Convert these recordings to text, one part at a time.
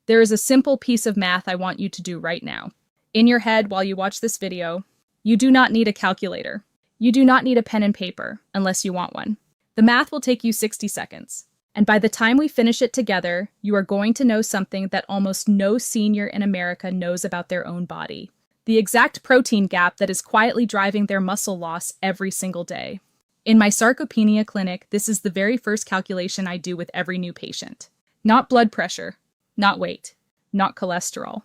There is a simple piece of math I want you to do right now. In your head while you watch this video, you do not need a calculator. You do not need a pen and paper, unless you want one. The math will take you 60 seconds. And by the time we finish it together, you are going to know something that almost no senior in America knows about their own body. The exact protein gap that is quietly driving their muscle loss every single day. In my sarcopenia clinic, this is the very first calculation I do with every new patient. Not blood pressure, not weight, not cholesterol.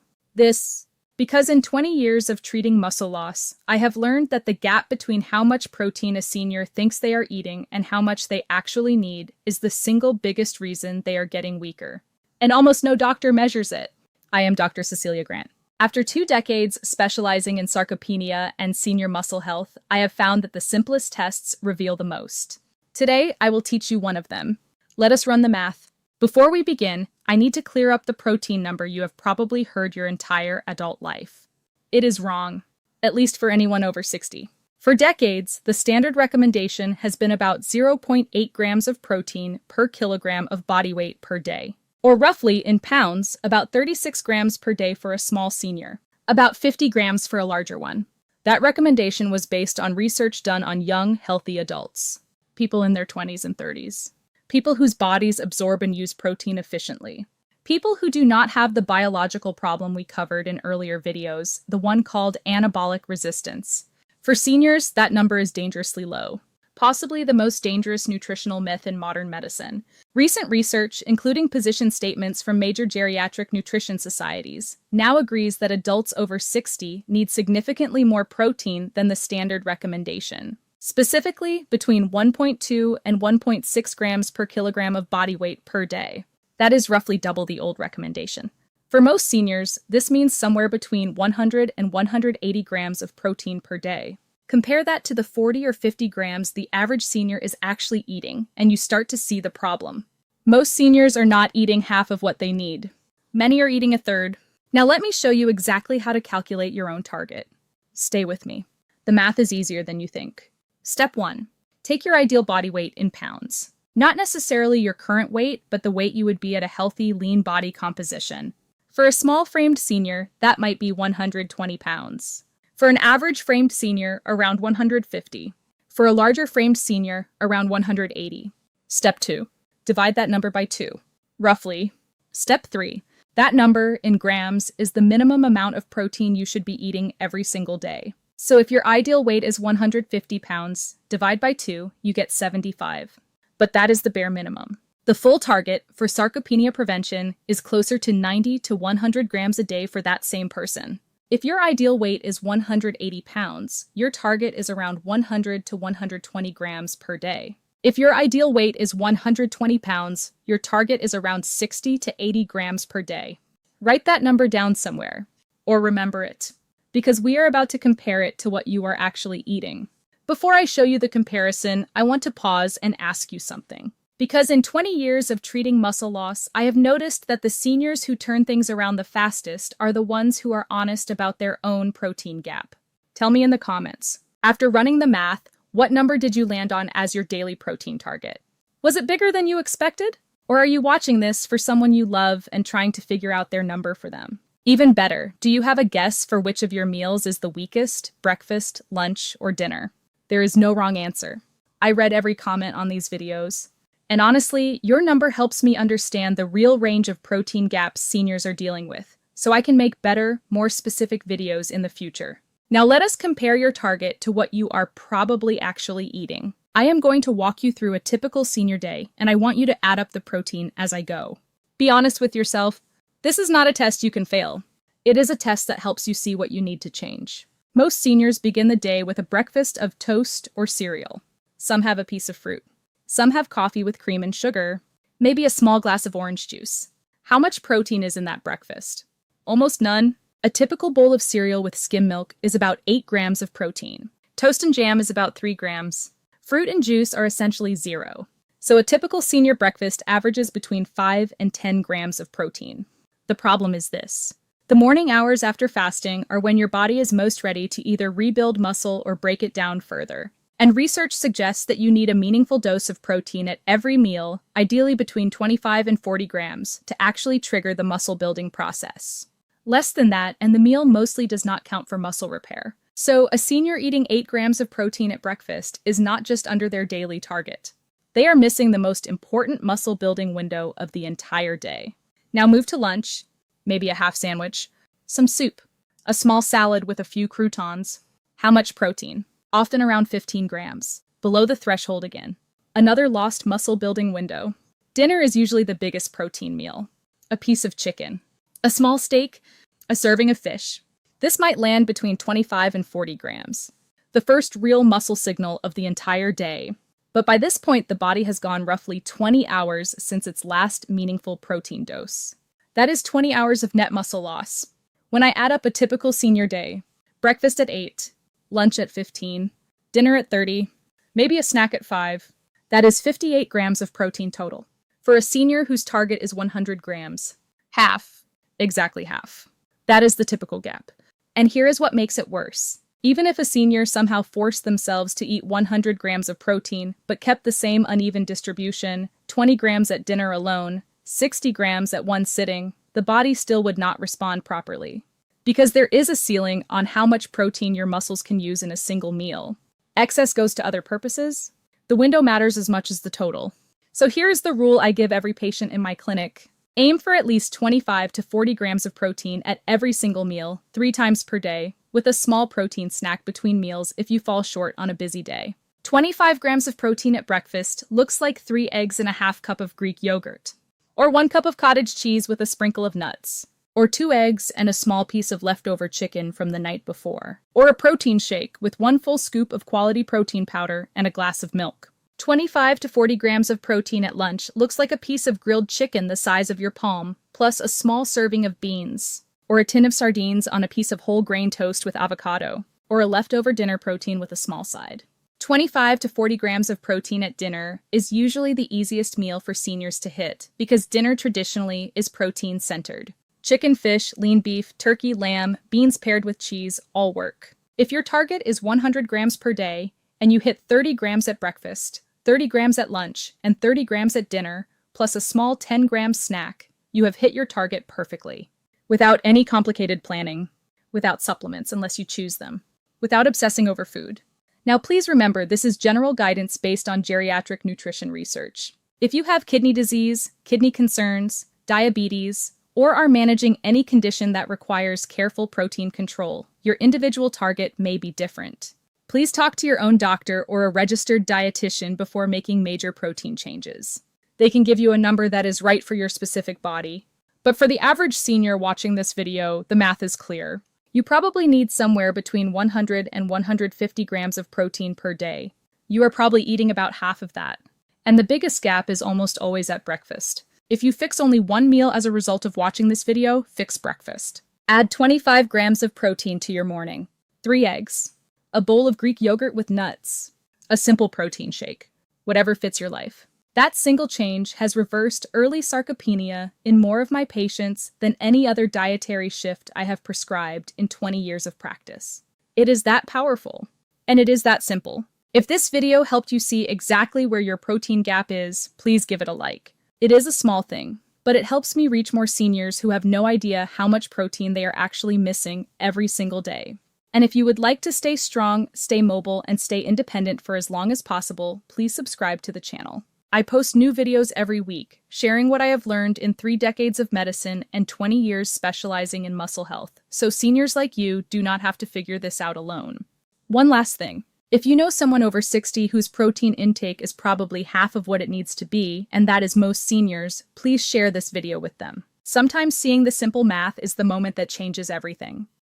Because in 20 years of treating muscle loss, I have learned that the gap between how much protein a senior thinks they are eating and how much they actually need is the single biggest reason they are getting weaker. And almost no doctor measures it. I am Dr. Cecilia Grant. After 2 decades specializing in sarcopenia and senior muscle health, I have found that the simplest tests reveal the most. Today, I will teach you one of them. Let us run the math. Before we begin, I need to clear up the protein number you have probably heard your entire adult life. It is wrong, at least for anyone over 60. For decades, the standard recommendation has been about 0.8 grams of protein per kilogram of body weight per day. Or roughly, in pounds, about 36 grams per day for a small senior, about 50 grams for a larger one. That recommendation was based on research done on young, healthy adults, people in their 20s and 30s. People whose bodies absorb and use protein efficiently. People who do not have the biological problem we covered in earlier videos, the one called anabolic resistance. For seniors, that number is dangerously low. Possibly the most dangerous nutritional myth in modern medicine. Recent research, including position statements from major geriatric nutrition societies, now agrees that adults over 60 need significantly more protein than the standard recommendation. Specifically, between 1.2 and 1.6 grams per kilogram of body weight per day. That is roughly double the old recommendation. For most seniors, this means somewhere between 100 and 180 grams of protein per day. Compare that to the 40 or 50 grams the average senior is actually eating, and you start to see the problem. Most seniors are not eating half of what they need. Many are eating a third. Now let me show you exactly how to calculate your own target. Stay with me. The math is easier than you think. Step 1. Take your ideal body weight in pounds. Not necessarily your current weight, but the weight you would be at a healthy, lean body composition. For a small-framed senior, that might be 120 pounds. For an average-framed senior, around 150. For a larger-framed senior, around 180. Step 2. Divide that number by 2. Roughly. Step 3. That number, in grams, is the minimum amount of protein you should be eating every single day. So if your ideal weight is 150 pounds, divide by 2, you get 75. But that is the bare minimum. The full target for sarcopenia prevention is closer to 90 to 100 grams a day for that same person. If your ideal weight is 180 pounds, your target is around 100 to 120 grams per day. If your ideal weight is 120 pounds, your target is around 60 to 80 grams per day. Write that number down somewhere, or remember it, because we are about to compare it to what you are actually eating. Before I show you the comparison, I want to pause and ask you something. Because in 20 years of treating muscle loss, I have noticed that the seniors who turn things around the fastest are the ones who are honest about their own protein gap. Tell me in the comments. After running the math, what number did you land on as your daily protein target? Was it bigger than you expected? Or are you watching this for someone you love and trying to figure out their number for them? Even better, do you have a guess for which of your meals is the weakest, breakfast, lunch, or dinner? There is no wrong answer. I read every comment on these videos. And honestly, your number helps me understand the real range of protein gaps seniors are dealing with, so I can make better, more specific videos in the future. Now let us compare your target to what you are probably actually eating. I am going to walk you through a typical senior day, and I want you to add up the protein as I go. Be honest with yourself. This is not a test you can fail. It is a test that helps you see what you need to change. Most seniors begin the day with a breakfast of toast or cereal. Some have a piece of fruit. Some have coffee with cream and sugar, maybe a small glass of orange juice. How much protein is in that breakfast? Almost none. A typical bowl of cereal with skim milk is about 8 grams of protein. Toast and jam is about 3 grams. Fruit and juice are essentially 0. So a typical senior breakfast averages between 5 and 10 grams of protein. The problem is this. The morning hours after fasting are when your body is most ready to either rebuild muscle or break it down further. And research suggests that you need a meaningful dose of protein at every meal, ideally between 25 and 40 grams, to actually trigger the muscle building process. Less than that, and the meal mostly does not count for muscle repair. So, a senior eating 8 grams of protein at breakfast is not just under their daily target. They are missing the most important muscle building window of the entire day. Now move to lunch, maybe a half sandwich, some soup, a small salad with a few croutons. How much protein? Often around 15 grams, below the threshold again. Another lost muscle building window. Dinner is usually the biggest protein meal. A piece of chicken, a small steak, a serving of fish. This might land between 25 and 40 grams. The first real muscle signal of the entire day. But by this point, the body has gone roughly 20 hours since its last meaningful protein dose. That is 20 hours of net muscle loss. When I add up a typical senior day, breakfast at 8, lunch at 15, dinner at 30, maybe a snack at 5, that is 58 grams of protein total. For a senior whose target is 100 grams, half, exactly half. That is the typical gap. And here is what makes it worse. Even if a senior somehow forced themselves to eat 100 grams of protein, but kept the same uneven distribution, 20 grams at dinner alone, 60 grams at one sitting, the body still would not respond properly. Because there is a ceiling on how much protein your muscles can use in a single meal. Excess goes to other purposes. The window matters as much as the total. So here is the rule I give every patient in my clinic. Aim for at least 25 to 40 grams of protein at every single meal, 3 times per day, with a small protein snack between meals if you fall short on a busy day. 25 grams of protein at breakfast looks like 3 eggs and a half cup of Greek yogurt, or 1 cup of cottage cheese with a sprinkle of nuts, or 2 eggs and a small piece of leftover chicken from the night before, or a protein shake with 1 full scoop of quality protein powder and a glass of milk. 25 to 40 grams of protein at lunch looks like a piece of grilled chicken the size of your palm, plus a small serving of beans, or a tin of sardines on a piece of whole grain toast with avocado, or a leftover dinner protein with a small side. 25 to 40 grams of protein at dinner is usually the easiest meal for seniors to hit because dinner traditionally is protein-centered. Chicken, fish, lean beef, turkey, lamb, beans paired with cheese all work. If your target is 100 grams per day and you hit 30 grams at breakfast, 30 grams at lunch, and 30 grams at dinner, plus a small 10-gram snack, you have hit your target perfectly. Without any complicated planning, without supplements unless you choose them, without obsessing over food. Now please remember, this is general guidance based on geriatric nutrition research. If you have kidney disease, kidney concerns, diabetes, or are managing any condition that requires careful protein control, your individual target may be different. Please talk to your own doctor or a registered dietitian before making major protein changes. They can give you a number that is right for your specific body. But for the average senior watching this video, the math is clear. You probably need somewhere between 100 and 150 grams of protein per day. You are probably eating about half of that. And the biggest gap is almost always at breakfast. If you fix only one meal as a result of watching this video, fix breakfast. Add 25 grams of protein to your morning. 3 eggs. A bowl of Greek yogurt with nuts. A simple protein shake. Whatever fits your life. That single change has reversed early sarcopenia in more of my patients than any other dietary shift I have prescribed in 20 years of practice. It is that powerful. And it is that simple. If this video helped you see exactly where your protein gap is, please give it a like. It is a small thing, but it helps me reach more seniors who have no idea how much protein they are actually missing every single day. And if you would like to stay strong, stay mobile, and stay independent for as long as possible, please subscribe to the channel. I post new videos every week, sharing what I have learned in 3 decades of medicine and 20 years specializing in muscle health, so seniors like you do not have to figure this out alone. One last thing. If you know someone over 60 whose protein intake is probably half of what it needs to be, and that is most seniors, please share this video with them. Sometimes seeing the simple math is the moment that changes everything.